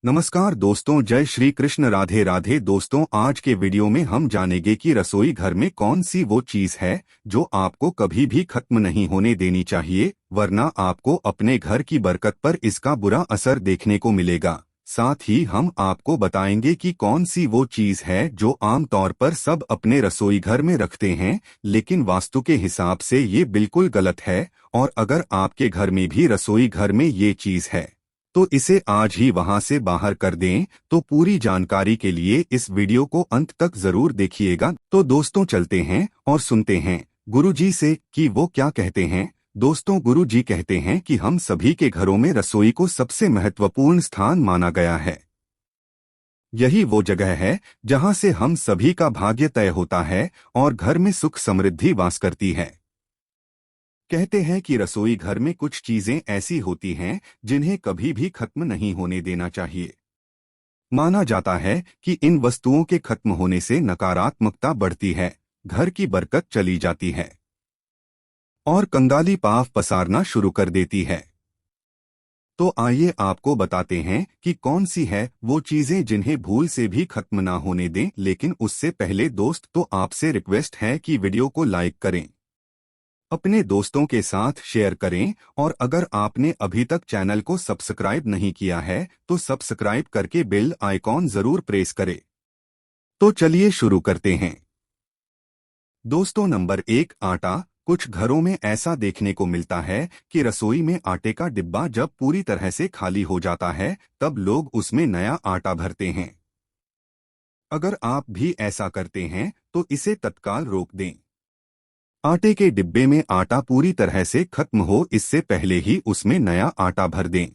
नमस्कार दोस्तों, जय श्री कृष्ण, राधे राधे। दोस्तों, आज के वीडियो में हम जानेंगे कि रसोई घर में कौन सी वो चीज है जो आपको कभी भी खत्म नहीं होने देनी चाहिए, वरना आपको अपने घर की बरकत पर इसका बुरा असर देखने को मिलेगा। साथ ही हम आपको बताएंगे कि कौन सी वो चीज है जो आमतौर पर सब अपने रसोई घर में रखते हैं, लेकिन वास्तु के हिसाब से ये बिल्कुल गलत है। और अगर आपके घर में भी रसोई घर में ये चीज है तो इसे आज ही वहां से बाहर कर दें। तो पूरी जानकारी के लिए इस वीडियो को अंत तक जरूर देखिएगा। तो दोस्तों, चलते हैं और सुनते हैं गुरुजी से कि वो क्या कहते हैं। दोस्तों, गुरुजी कहते हैं कि हम सभी के घरों में रसोई को सबसे महत्वपूर्ण स्थान माना गया है। यही वो जगह है जहां से हम सभी का भाग्य तय होता है और घर में सुख समृद्धि वास करती है। कहते हैं कि रसोई घर में कुछ चीजें ऐसी होती हैं जिन्हें कभी भी खत्म नहीं होने देना चाहिए। माना जाता है कि इन वस्तुओं के खत्म होने से नकारात्मकता बढ़ती है, घर की बरकत चली जाती है और कंगाली पाप पसारना शुरू कर देती है। तो आइए आपको बताते हैं कि कौन सी है वो चीजें जिन्हें भूल से भी खत्म ना होने दें। लेकिन उससे पहले दोस्त, तो आपसे रिक्वेस्ट है कि वीडियो को लाइक करें, अपने दोस्तों के साथ शेयर करें और अगर आपने अभी तक चैनल को सब्सक्राइब नहीं किया है तो सब्सक्राइब करके बेल आइकॉन जरूर प्रेस करें। तो चलिए शुरू करते हैं। दोस्तों, नंबर 1, आटा। कुछ घरों में ऐसा देखने को मिलता है कि रसोई में आटे का डिब्बा जब पूरी तरह से खाली हो जाता है तब लोग उसमें नया आटा भरते हैं। अगर आप भी ऐसा करते हैं तो इसे तत्काल रोक दें। आटे के डिब्बे में आटा पूरी तरह से खत्म हो इससे पहले ही उसमें नया आटा भर दें।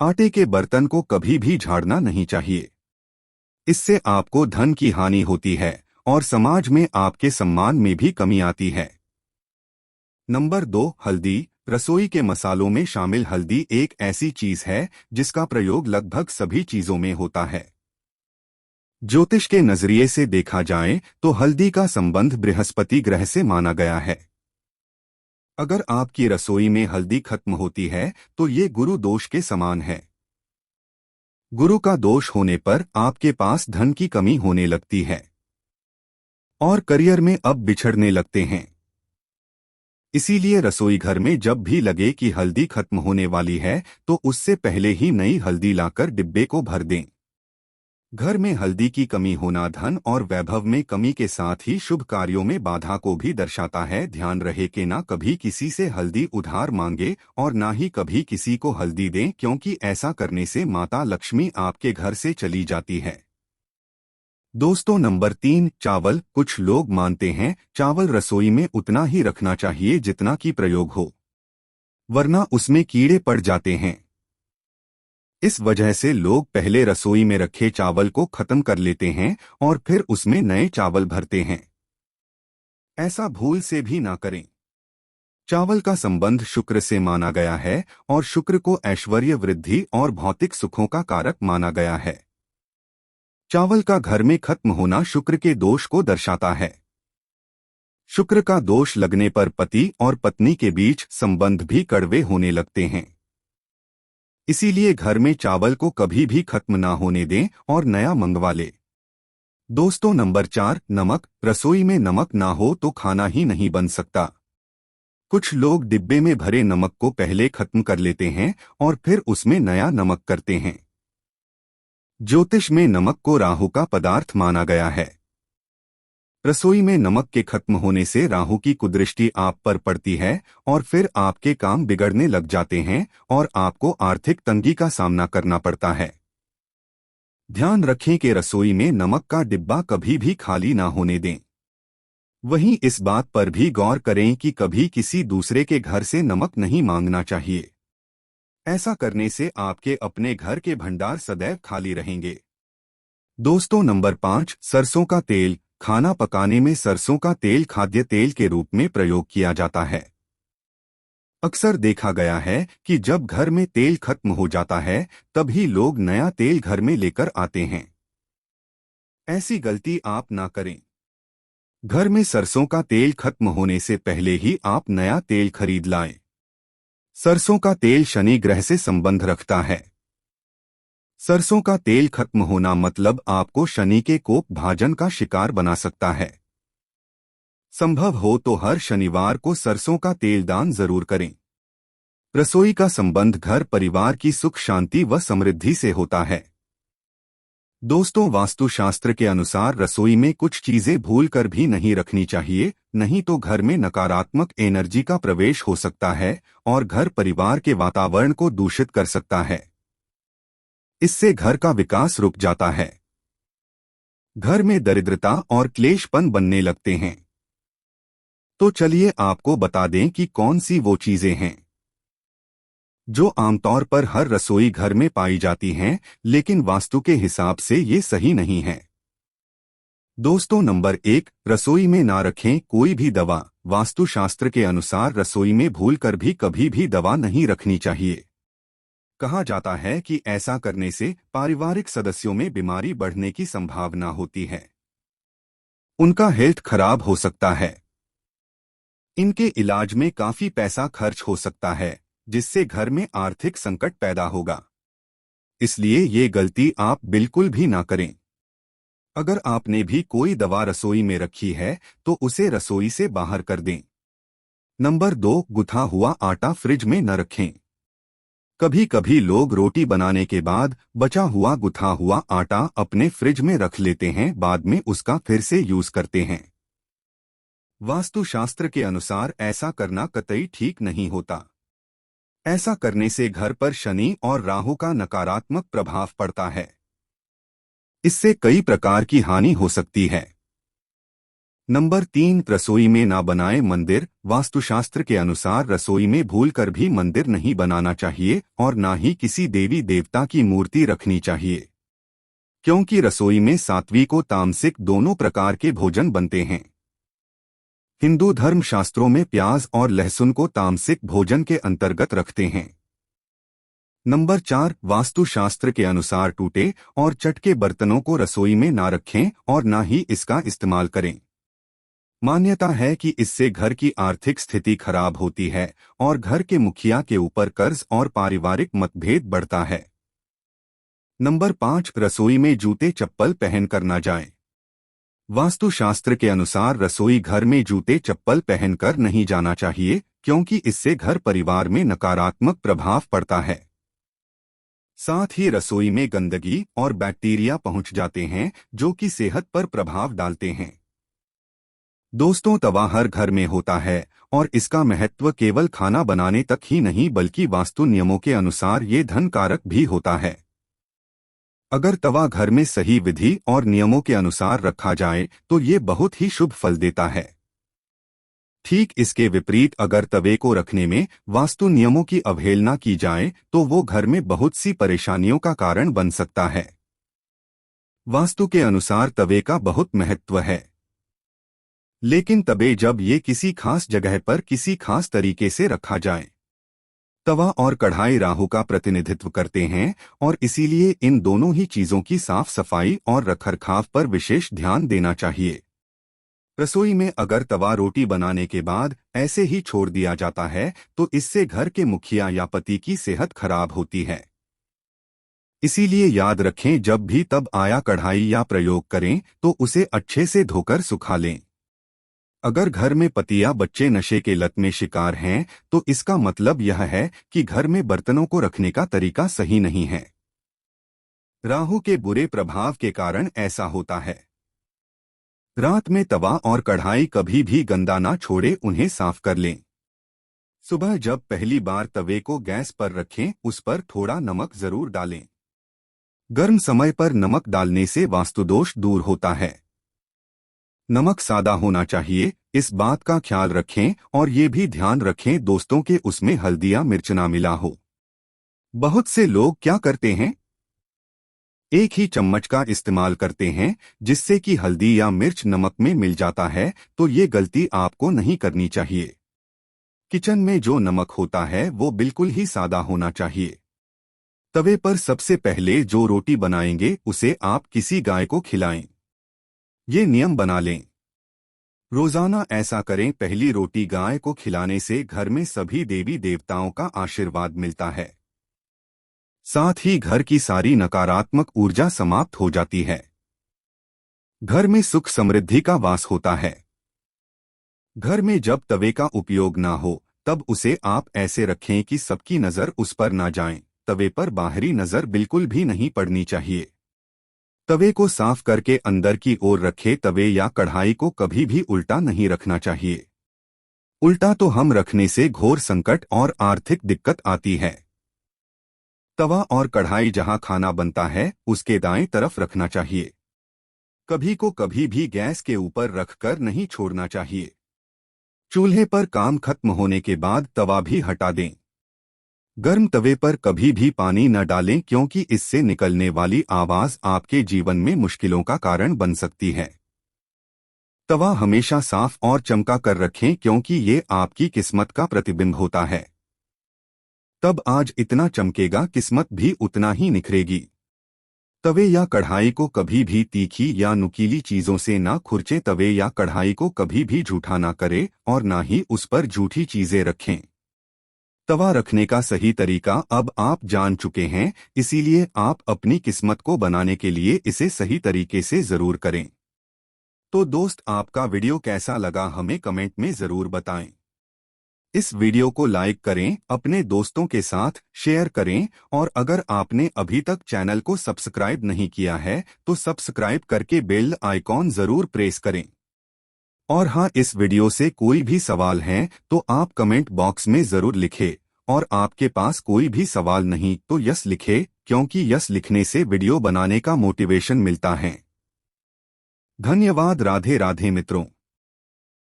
आटे के बर्तन को कभी भी झाड़ना नहीं चाहिए, इससे आपको धन की हानि होती है और समाज में आपके सम्मान में भी कमी आती है। नंबर 2, हल्दी। रसोई के मसालों में शामिल हल्दी एक ऐसी चीज है जिसका प्रयोग लगभग सभी चीजों में होता है। ज्योतिष के नजरिए से देखा जाए तो हल्दी का संबंध बृहस्पति ग्रह से माना गया है। अगर आपकी रसोई में हल्दी खत्म होती है तो ये गुरु दोष के समान है। गुरु का दोष होने पर आपके पास धन की कमी होने लगती है और करियर में अब बिछड़ने लगते हैं। इसीलिए रसोई घर में जब भी लगे कि हल्दी खत्म होने वाली है तो उससे पहले ही नई हल्दी लाकर डिब्बे को भर दें। घर में हल्दी की कमी होना धन और वैभव में कमी के साथ ही शुभ कार्यों में बाधा को भी दर्शाता है। ध्यान रहे कि ना कभी किसी से हल्दी उधार मांगे और ना ही कभी किसी को हल्दी दें, क्योंकि ऐसा करने से माता लक्ष्मी आपके घर से चली जाती है। दोस्तों, नंबर 3, चावल। कुछ लोग मानते हैं चावल रसोई में उतना ही रखना चाहिए जितना कि प्रयोग हो, वरना उसमें कीड़े पड़ जाते हैं। इस वजह से लोग पहले रसोई में रखे चावल को खत्म कर लेते हैं और फिर उसमें नए चावल भरते हैं। ऐसा भूल से भी ना करें। चावल का संबंध शुक्र से माना गया है और शुक्र को ऐश्वर्य वृद्धि और भौतिक सुखों का कारक माना गया है। चावल का घर में खत्म होना शुक्र के दोष को दर्शाता है। शुक्र का दोष लगने पर पति और पत्नी के बीच संबंध भी कड़वे होने लगते हैं। इसीलिए घर में चावल को कभी भी खत्म ना होने दें और नया मंगवा ले। दोस्तों, नंबर 4, नमक। रसोई में नमक ना हो तो खाना ही नहीं बन सकता। कुछ लोग डिब्बे में भरे नमक को पहले खत्म कर लेते हैं और फिर उसमें नया नमक करते हैं। ज्योतिष में नमक को राहु का पदार्थ माना गया है। रसोई में नमक के खत्म होने से राहु की कुदृष्टि आप पर पड़ती है और फिर आपके काम बिगड़ने लग जाते हैं और आपको आर्थिक तंगी का सामना करना पड़ता है। ध्यान रखें कि रसोई में नमक का डिब्बा कभी भी खाली ना होने दें। वहीं इस बात पर भी गौर करें कि कभी किसी दूसरे के घर से नमक नहीं मांगना चाहिए। ऐसा करने से आपके अपने घर के भंडार सदैव खाली रहेंगे। दोस्तों, नंबर 5, सरसों का तेल। खाना पकाने में सरसों का तेल खाद्य तेल के रूप में प्रयोग किया जाता है। अक्सर देखा गया है कि जब घर में तेल खत्म हो जाता है तभी लोग नया तेल घर में लेकर आते हैं। ऐसी गलती आप ना करें। घर में सरसों का तेल खत्म होने से पहले ही आप नया तेल खरीद लाएं। सरसों का तेल शनि ग्रह से संबंध रखता है। सरसों का तेल खत्म होना मतलब आपको शनि के कोप भाजन का शिकार बना सकता है। संभव हो तो हर शनिवार को सरसों का तेल दान जरूर करें। रसोई का संबंध घर परिवार की सुख शांति व समृद्धि से होता है। दोस्तों, वास्तुशास्त्र के अनुसार रसोई में कुछ चीजें भूल कर भी नहीं रखनी चाहिए, नहीं तो घर में नकारात्मक एनर्जी का प्रवेश हो सकता है और घर परिवार के वातावरण को दूषित कर सकता है। इससे घर का विकास रुक जाता है। घर में दरिद्रता और क्लेशपन बनने लगते हैं। तो चलिए आपको बता दें कि कौन सी वो चीजें हैं जो आमतौर पर हर रसोई घर में पाई जाती हैं, लेकिन वास्तु के हिसाब से ये सही नहीं है। दोस्तों, नंबर 1, रसोई में ना रखें कोई भी दवा। वास्तुशास्त्र के अनुसार रसोई में भूलकर भी कभी भी दवा नहीं रखनी चाहिए। कहा जाता है कि ऐसा करने से पारिवारिक सदस्यों में बीमारी बढ़ने की संभावना होती है। उनका हेल्थ खराब हो सकता है। इनके इलाज में काफी पैसा खर्च हो सकता है, जिससे घर में आर्थिक संकट पैदा होगा। इसलिए ये गलती आप बिल्कुल भी ना करें। अगर आपने भी कोई दवा रसोई में रखी है तो उसे रसोई से बाहर कर दें। नंबर 2, गुथा हुआ आटा फ्रिज में न रखें। कभी कभी लोग रोटी बनाने के बाद बचा हुआ गुथा हुआ आटा अपने फ्रिज में रख लेते हैं, बाद में उसका फिर से यूज करते हैं। वास्तुशास्त्र के अनुसार ऐसा करना कतई ठीक नहीं होता। ऐसा करने से घर पर शनि और राहु का नकारात्मक प्रभाव पड़ता है। इससे कई प्रकार की हानि हो सकती है। नंबर 3, रसोई में ना बनाए मंदिर। वास्तुशास्त्र के अनुसार रसोई में भूलकर भी मंदिर नहीं बनाना चाहिए और ना ही किसी देवी देवता की मूर्ति रखनी चाहिए, क्योंकि रसोई में सात्विक और तामसिक दोनों प्रकार के भोजन बनते हैं। हिंदू धर्म शास्त्रों में प्याज और लहसुन को तामसिक भोजन के अंतर्गत रखते हैं। नंबर 4, वास्तुशास्त्र के अनुसार टूटे और चटके बर्तनों को रसोई में ना रखें और ना ही इसका इस्तेमाल करें। मान्यता है कि इससे घर की आर्थिक स्थिति खराब होती है और घर के मुखिया के ऊपर कर्ज और पारिवारिक मतभेद बढ़ता है। नंबर 5, रसोई में जूते चप्पल पहनकर ना जाएं। वास्तुशास्त्र के अनुसार रसोई घर में जूते चप्पल पहनकर नहीं जाना चाहिए, क्योंकि इससे घर परिवार में नकारात्मक प्रभाव पड़ता है। साथ ही रसोई में गंदगी और बैक्टीरिया पहुंच जाते हैं, जो कि सेहत पर प्रभाव डालते हैं। दोस्तों, तवा हर घर में होता है और इसका महत्व केवल खाना बनाने तक ही नहीं बल्कि वास्तु नियमों के अनुसार ये धन कारक भी होता है। अगर तवा घर में सही विधि और नियमों के अनुसार रखा जाए तो ये बहुत ही शुभ फल देता है। ठीक इसके विपरीत अगर तवे को रखने में वास्तु नियमों की अवहेलना की जाए तो वो घर में बहुत सी परेशानियों का कारण बन सकता है। वास्तु के अनुसार तवे का बहुत महत्व है, लेकिन तबे जब ये किसी खास जगह पर किसी खास तरीके से रखा जाए। तवा और कढ़ाई राहु का प्रतिनिधित्व करते हैं और इसीलिए इन दोनों ही चीजों की साफ सफाई और रखरखाव पर विशेष ध्यान देना चाहिए। रसोई में अगर तवा रोटी बनाने के बाद ऐसे ही छोड़ दिया जाता है तो इससे घर के मुखिया या पति की सेहत खराब होती है। इसीलिए याद रखें, जब भी तब आया कढ़ाई या प्रयोग करें तो उसे अच्छे से धोकर सुखा लें। अगर घर में पति या बच्चे नशे के लत में शिकार हैं तो इसका मतलब यह है कि घर में बर्तनों को रखने का तरीका सही नहीं है। राहु के बुरे प्रभाव के कारण ऐसा होता है। रात में तवा और कढ़ाई कभी भी गंदा ना छोड़े, उन्हें साफ कर लें। सुबह जब पहली बार तवे को गैस पर रखें, उस पर थोड़ा नमक जरूर डालें। गर्म समय पर नमक डालने से वास्तुदोष दूर होता है। नमक सादा होना चाहिए, इस बात का ख्याल रखें और ये भी ध्यान रखें दोस्तों के उसमें हल्दी या मिर्च ना मिला हो। बहुत से लोग क्या करते हैं, एक ही चम्मच का इस्तेमाल करते हैं, जिससे कि हल्दी या मिर्च नमक में मिल जाता है, तो ये गलती आपको नहीं करनी चाहिए। किचन में जो नमक होता है वो बिल्कुल ही सादा होना चाहिए। तवे पर सबसे पहले जो रोटी बनाएंगे उसे आप किसी गाय को खिलाएं। ये नियम बना लें, रोजाना ऐसा करें। पहली रोटी गाय को खिलाने से घर में सभी देवी देवताओं का आशीर्वाद मिलता है। साथ ही घर की सारी नकारात्मक ऊर्जा समाप्त हो जाती है। घर में सुख समृद्धि का वास होता है। घर में जब तवे का उपयोग ना हो तब उसे आप ऐसे रखें कि सबकी नजर उस पर ना जाए। तवे पर बाहरी नजर बिल्कुल भी नहीं पड़नी चाहिए। तवे को साफ करके अंदर की ओर रखें। तवे या कढ़ाई को कभी भी उल्टा नहीं रखना चाहिए। उल्टा तो हम रखने से घोर संकट और आर्थिक दिक्कत आती है। तवा और कढ़ाई जहां खाना बनता है उसके दाएं तरफ रखना चाहिए। कभी को कभी भी गैस के ऊपर रखकर नहीं छोड़ना चाहिए। चूल्हे पर काम खत्म होने के बाद तवा भी हटा दें। गर्म तवे पर कभी भी पानी न डालें क्योंकि इससे निकलने वाली आवाज आपके जीवन में मुश्किलों का कारण बन सकती है। तवा हमेशा साफ और चमका कर रखें क्योंकि ये आपकी किस्मत का प्रतिबिंब होता है। तब आज इतना चमकेगा, किस्मत भी उतना ही निखरेगी। तवे या कढ़ाई को कभी भी तीखी या नुकीली चीजों से ना खुरचें। तवे या कढ़ाई को कभी भी झूठा ना करें और ना ही उस पर झूठी चीजें रखें। तवा रखने का सही तरीका अब आप जान चुके हैं, इसीलिए आप अपनी किस्मत को बनाने के लिए इसे सही तरीके से जरूर करें। तो दोस्त, आपका वीडियो कैसा लगा हमें कमेंट में जरूर बताएं। इस वीडियो को लाइक करें, अपने दोस्तों के साथ शेयर करें और अगर आपने अभी तक चैनल को सब्सक्राइब नहीं किया है तो सब्सक्राइब करके बेल आइकॉन जरूर प्रेस करें। और हाँ, इस वीडियो से कोई भी सवाल है तो आप कमेंट बॉक्स में जरूर लिखें और आपके पास कोई भी सवाल नहीं तो यस लिखें क्योंकि यस लिखने से वीडियो बनाने का मोटिवेशन मिलता है। धन्यवाद। राधे राधे मित्रों।